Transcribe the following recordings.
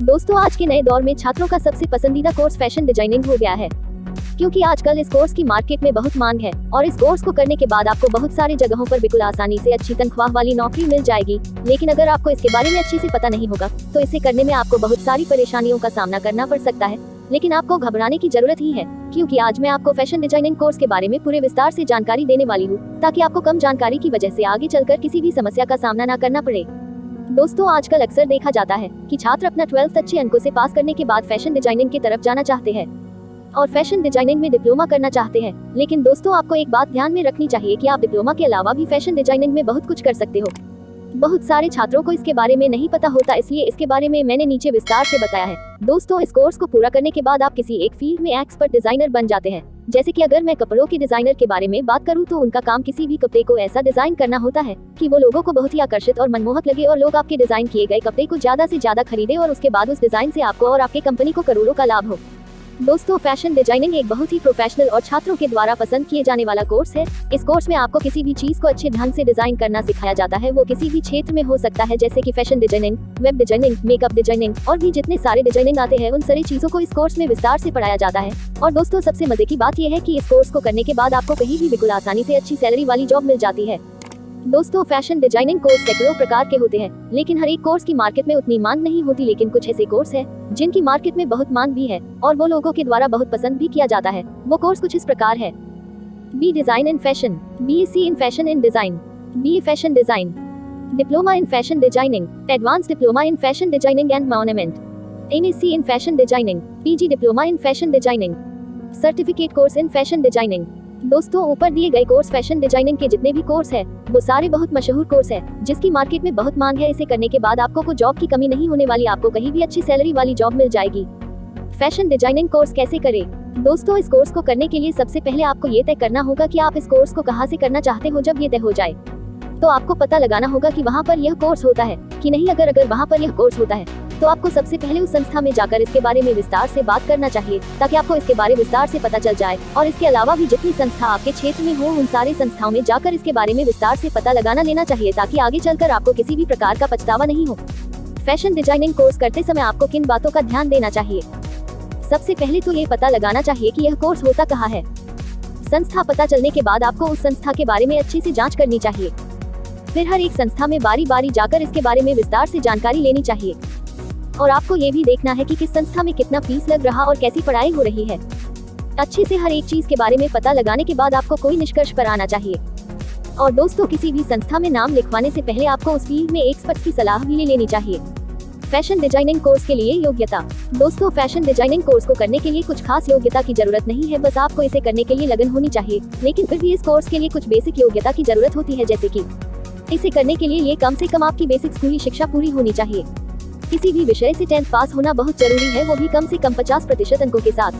दोस्तों आज के नए दौर में छात्रों का सबसे पसंदीदा कोर्स फैशन डिजाइनिंग हो गया है, क्योंकि आजकल इस कोर्स की मार्केट में बहुत मांग है और इस कोर्स को करने के बाद आपको बहुत सारी जगहों पर बिल्कुल आसानी से अच्छी तनख्वाह वाली नौकरी मिल जाएगी। लेकिन अगर आपको इसके बारे में अच्छे से पता नहीं होगा तो इसे करने में आपको बहुत सारी परेशानियों का सामना करना पड़ सकता है। लेकिन आपको घबराने की जरूरत ही है, क्योंकि आज मैं आपको फैशन डिजाइनिंग कोर्स के बारे में पूरे विस्तार से जानकारी देने वाली हूँ, ताकि आपको कम जानकारी की वजह से आगे चलकर किसी भी समस्या का सामना न करना पड़े। दोस्तों आजकल अक्सर देखा जाता है कि छात्र अपना 12th अच्छे अंकों से पास करने के बाद फैशन डिजाइनिंग की तरफ जाना चाहते हैं और फैशन डिजाइनिंग में डिप्लोमा करना चाहते हैं। लेकिन दोस्तों आपको एक बात ध्यान में रखनी चाहिए कि आप डिप्लोमा के अलावा भी फैशन डिजाइनिंग में बहुत कुछ कर सकते हो। बहुत सारे छात्रों को इसके बारे में नहीं पता होता, इसलिए इसके बारे में मैंने नीचे विस्तार से बताया है। दोस्तों इस कोर्स को पूरा करने के बाद आप किसी एक फील्ड में एक्सपर्ट डिजाइनर बन जाते हैं। जैसे कि अगर मैं कपड़ों के डिजाइनर के बारे में बात करूं तो उनका काम किसी भी कपड़े को ऐसा डिजाइन करना होता है कि वो लोगों को बहुत ही आकर्षित और मनमोहक लगे और लोग आपके डिजाइन किए गए कपड़े को ज्यादा से ज्यादा खरीदे और उसके बाद उस डिजाइन से आपको और आपके कंपनी को करोड़ों का लाभ हो। दोस्तों फैशन डिजाइनिंग एक बहुत ही प्रोफेशनल और छात्रों के द्वारा पसंद किए जाने वाला कोर्स है। इस कोर्स में आपको किसी भी चीज को अच्छे ढंग से डिजाइन करना सिखाया जाता है। वो किसी भी क्षेत्र में हो सकता है, जैसे कि fashion designing, web designing, makeup designing और भी जितने सारे डिजाइनिंग आते हैं उन सारी चीजों को इस कोर्स में विस्तार से पढ़ाया जाता है। और दोस्तों सबसे मजे की बात यह है कि इस कोर्स को करने के बाद आपको कहीं भी बिल्कुल आसानी से अच्छी सैलरी वाली जॉब मिल जाती है। दोस्तों फैशन डिजाइनिंग कोर्स सैकड़ों प्रकार के होते हैं, लेकिन हर एक कोर्स की मार्केट में उतनी मांग नहीं होती। लेकिन कुछ ऐसे कोर्स हैं जिनकी मार्केट में बहुत मांग भी है और वो लोगों के द्वारा बहुत पसंद भी किया जाता है। वो कोर्स कुछ इस प्रकार है: B design in fashion, BSc in fashion in design, BA fashion design, diploma in fashion designing, advance diploma in fashion designing and monument, MSc in fashion designing, PG diploma in fashion designing, certificate course in fashion designing. दोस्तों ऊपर दिए गए course fashion designing के जितने भी course है वो सारे बहुत मशहूर कोर्स है, जिसकी मार्केट में बहुत मांग है। इसे करने के बाद आपको को जॉब की कमी नहीं होने वाली, आपको कहीं भी अच्छी सैलरी वाली जॉब मिल जाएगी। फैशन डिजाइनिंग कोर्स कैसे करें? दोस्तों इस कोर्स को करने के लिए सबसे पहले आपको ये तय करना होगा कि आप इस कोर्स को कहाँ से करना चाहते हो। जब ये तय हो जाए तो आपको पता लगाना होगा कि वहाँ पर यह कोर्स होता है कि नहीं। अगर वहाँ पर यह कोर्स होता है तो आपको सबसे पहले उस संस्था में जाकर इसके बारे में विस्तार से बात करना चाहिए, ताकि आपको इसके बारे में विस्तार से पता चल जाए। और इसके अलावा भी जितनी संस्था आपके क्षेत्र में हो उन सारी संस्थाओं में जाकर इसके बारे में विस्तार से पता लगाना लेना चाहिए, ताकि आगे चलकर आपको किसी भी प्रकार का पछतावा नहीं हो। फैशन डिजाइनिंग कोर्स करते समय आपको किन बातों का ध्यान देना चाहिए? सबसे पहले तो ये पता लगाना चाहिए कि यह कोर्स होता कहाँ है। संस्था पता चलने के बाद आपको उस संस्था के बारे में अच्छे से जाँच करनी चाहिए। फिर हर एक संस्था में बारी बारी जाकर इसके बारे में विस्तार से जानकारी लेनी चाहिए। और आपको ये भी देखना है कि किस संस्था में कितना फीस लग रहा और कैसी पढ़ाई हो रही है। अच्छे से हर एक चीज के बारे में पता लगाने के बाद आपको कोई निष्कर्ष पर आना चाहिए। और दोस्तों किसी भी संस्था में नाम लिखवाने से पहले आपको उस फील्ड में एक्सपर्ट की सलाह भी ले लेनी चाहिए। फैशन डिजाइनिंग कोर्स के लिए योग्यता। दोस्तों फैशन डिजाइनिंग कोर्स को करने के लिए कुछ खास योग्यता की जरूरत नहीं है, बस आपको इसे करने के लिए लगन होनी चाहिए। लेकिन फिर भी इस कोर्स के लिए कुछ बेसिक योग्यता की जरूरत होती है, जैसे कि इसे करने के लिए ये कम से कम आपकी बेसिक स्कूली शिक्षा पूरी होनी चाहिए। किसी भी विषय से 10th पास होना बहुत जरूरी है, वो भी कम से कम 50% अंकों के साथ।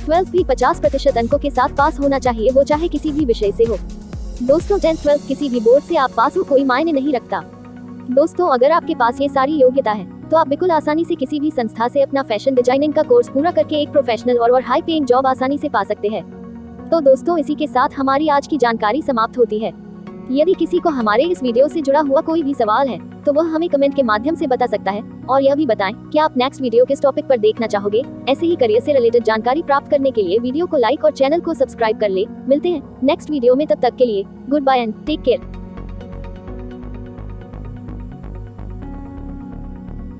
12th भी 50% अंकों के साथ पास होना चाहिए, वो चाहे किसी भी विषय से हो। दोस्तों 10th 12th किसी भी बोर्ड से आप पास हो कोई मायने नहीं रखता। दोस्तों अगर आपके पास ये सारी योग्यता है तो आप बिल्कुल आसानी से किसी भी संस्था से अपना फैशन डिजाइनिंग का कोर्स पूरा करके एक प्रोफेशनल और हाई पेइंग जॉब आसानी से पा सकते हैं। तो दोस्तों इसी के साथ हमारी आज की जानकारी समाप्त होती है। यदि किसी को हमारे इस वीडियो से जुड़ा हुआ कोई भी सवाल है तो वह हमें कमेंट के माध्यम से बता सकता है। और यह भी बताएं कि आप नेक्स्ट वीडियो किस टॉपिक पर देखना चाहोगे। ऐसे ही करियर से रिलेटेड जानकारी प्राप्त करने के लिए वीडियो को लाइक और चैनल को सब्सक्राइब कर ले। मिलते हैं नेक्स्ट वीडियो में, तब तक के लिए goodbye and take care.